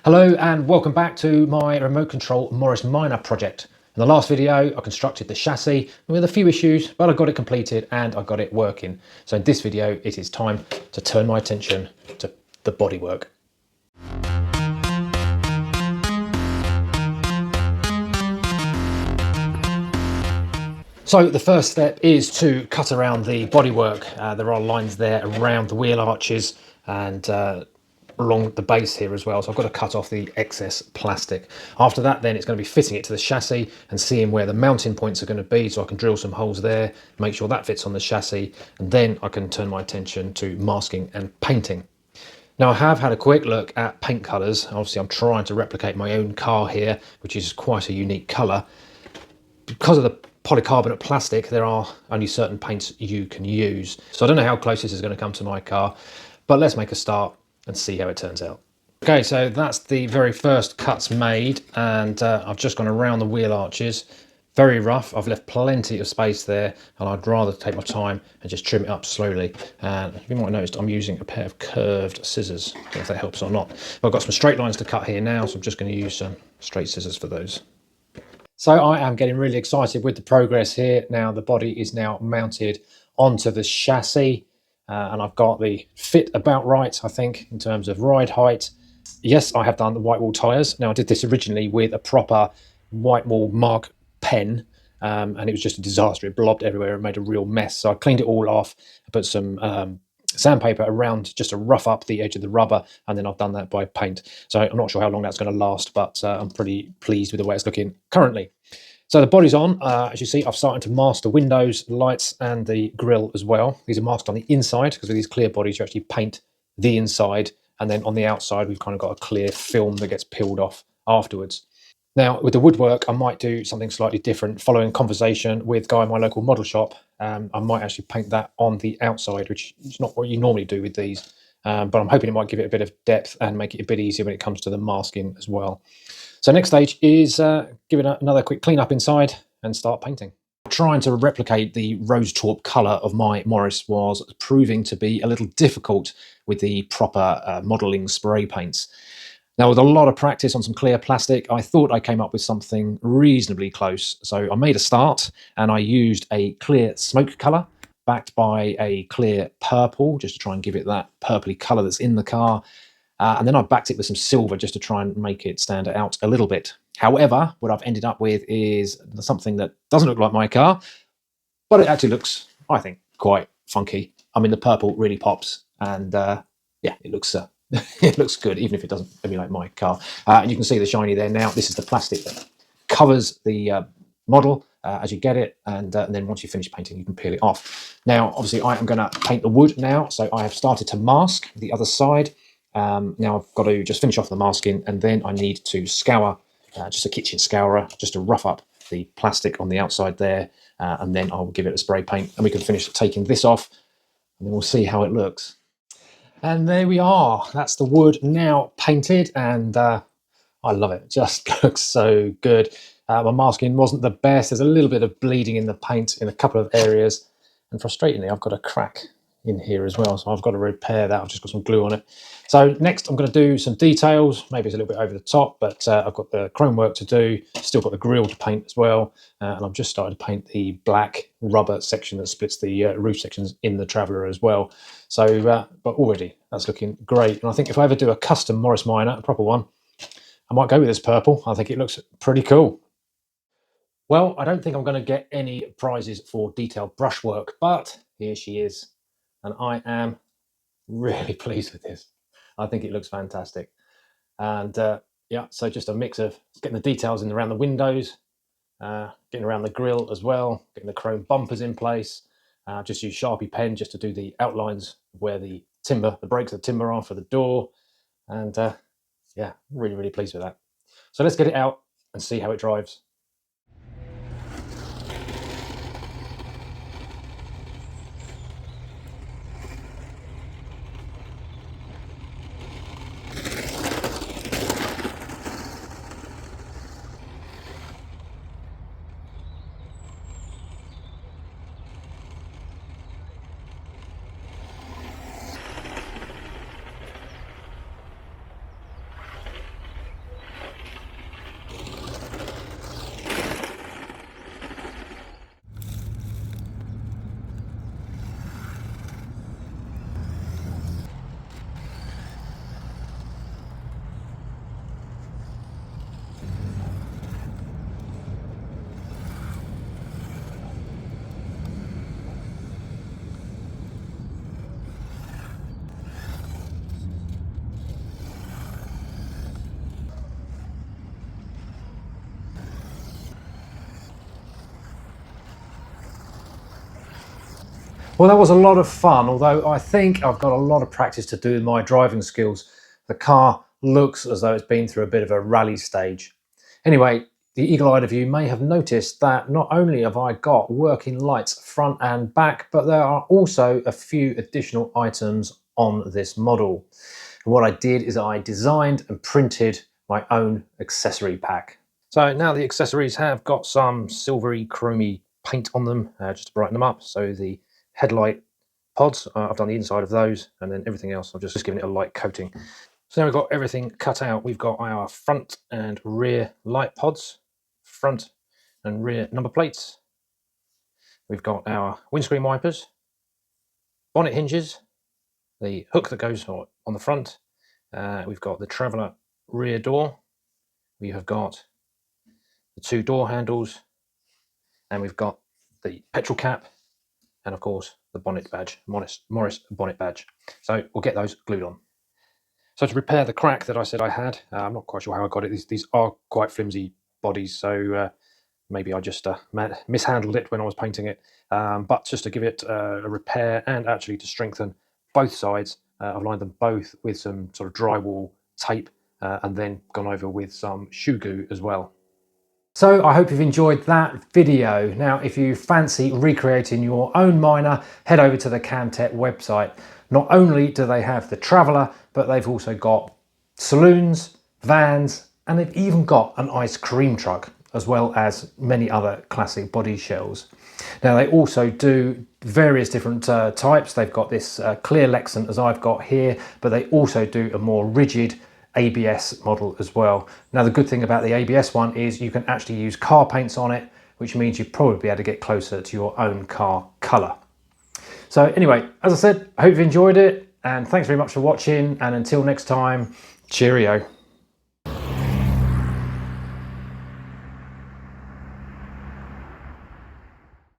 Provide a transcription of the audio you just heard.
Hello and welcome back to my remote control Morris Minor project. In the last video I constructed the chassis with a few issues, but I got it completed and I got it working. So in this video it is time to turn my attention to the bodywork. So the first step is to cut around the bodywork. There are lines there around the wheel arches and along the base here as well, so I've got to cut off the excess plastic. After that then it's going to be fitting it to the chassis and seeing where the mounting points are going to be, so I can drill some holes there, make sure that fits on the chassis, and then I can turn my attention to masking and painting. Now I have had a quick look at paint colours. Obviously I'm trying to replicate my own car here, which is quite a unique colour. Because of the polycarbonate plastic, there are only certain paints you can use, so I don't know how close this is going to come to my car, but let's make a start and see how it turns out. Okay, so that's the very first cuts made, and I've just gone around the wheel arches. Very rough. I've left plenty of space there, and I'd rather take my time and just trim it up slowly. And you might have noticed I'm using a pair of curved scissors. I don't know if that helps or not. But I've got some straight lines to cut here now, so I'm just going to use some straight scissors for those. So I am getting really excited with the progress here. Now the body is now mounted onto the chassis. And I've got the fit about right, I think, in terms of ride height. Yes, I have done the white wall tyres. Now I did this originally with a proper white wall mark pen, and it was just a disaster. It blobbed everywhere and made a real mess. So I cleaned it all off, put some sandpaper around just to rough up the edge of the rubber, and then I've done that by paint. So I'm not sure how long that's going to last, but I'm pretty pleased with the way it's looking currently. So the body's on. As you see, I've started to mask the windows, the lights, and the grille as well. These are masked on the inside, because with these clear bodies you actually paint the inside, and then on the outside we've kind of got a clear film that gets peeled off afterwards. Now with the woodwork I might do something slightly different. Following conversation with a guy in my local model shop, I might actually paint that on the outside, which is not what you normally do with these, but I'm hoping it might give it a bit of depth and make it a bit easier when it comes to the masking as well. So next stage is give it another quick clean up inside and start painting. Trying to replicate the rose taupe colour of my Morris was proving to be a little difficult with the proper modelling spray paints. Now with a lot of practice on some clear plastic, I thought I came up with something reasonably close. So I made a start and I used a clear smoke colour backed by a clear purple, just to try and give it that purpley colour that's in the car. And then I backed it with some silver just to try and make it stand out a little bit. However, what I've ended up with is something that doesn't look like my car, but it actually looks, I think, quite funky. I mean, the purple really pops, and yeah, it looks it looks good, even if it doesn't emulate my car. And you can see the shiny there now. This is the plastic that covers the model as you get it, and then once you finish painting, you can peel it off. Now, obviously, I am going to paint the wood now, so I have started to mask the other side. Now I've got to just finish off the masking, and then I need to scour, just a kitchen scourer, just to rough up the plastic on the outside there, and then I'll give it a spray paint, and we can finish taking this off, and then we'll see how it looks. And there we are. That's the wood now painted, and I love it. It just looks so good. My masking wasn't the best. There's a little bit of bleeding in the paint in a couple of areas, and frustratingly I've got a crack in here as well, so I've got to repair that. I've just got some glue on it. So next I'm going to do some details. Maybe it's a little bit over the top, but I've got the chrome work to do, still got the grille to paint as well, and I've just started to paint the black rubber section that splits the roof sections in the Traveller as well. So but already that's looking great, and I think if I ever do a custom Morris Minor, a proper one, I might go with this purple. I think it looks pretty cool. Well, I don't think I'm going to get any prizes for detailed brushwork, but here she is. And I am really pleased with this. I think it looks fantastic. And yeah, so just a mix of getting the details in around the windows, getting around the grille as well, getting the chrome bumpers in place. Just use Sharpie pen just to do the outlines where the timber, the breaks of the timber are for the door. And yeah, really, really pleased with that. So let's get it out and see how it drives. Well, that was a lot of fun, although I think I've got a lot of practice to do with my driving skills. The car looks as though it's been through a bit of a rally stage. Anyway, the eagle-eyed of you may have noticed that not only have I got working lights front and back, but there are also a few additional items on this model. And what I did is I designed and printed my own accessory pack. So now the accessories have got some silvery chromy paint on them, just to brighten them up. So the headlight pods, I've done the inside of those, and then everything else I've just given it a light coating. So now we've got everything cut out. We've got our front and rear light pods, front and rear number plates. We've got our windscreen wipers, bonnet hinges, the hook that goes on the front. We've got the Traveller rear door. We have got the two door handles, and we've got the petrol cap, and of course the bonnet badge, Morris bonnet badge. So we'll get those glued on. So to repair the crack that I said I had, I'm not quite sure how I got it. These are quite flimsy bodies, so maybe I just mishandled it when I was painting it. But just to give it a repair and actually to strengthen both sides, I've lined them both with some sort of drywall tape and then gone over with some shoe goo as well. So I hope you've enjoyed that video. Now, if you fancy recreating your own Minor, head over to the Kamtec website. Not only do they have the Traveller, but they've also got saloons, vans, and they've even got an ice cream truck, as well as many other classic body shells. Now, they also do various different types. They've got this clear Lexan, as I've got here, but they also do a more rigid ABS model as well. Now, the good thing about the ABS one is you can actually use car paints on it, which means you'll probably be able to get closer to your own car colour. So anyway, as I said, I hope you've enjoyed it, and thanks very much for watching, and until next time, cheerio.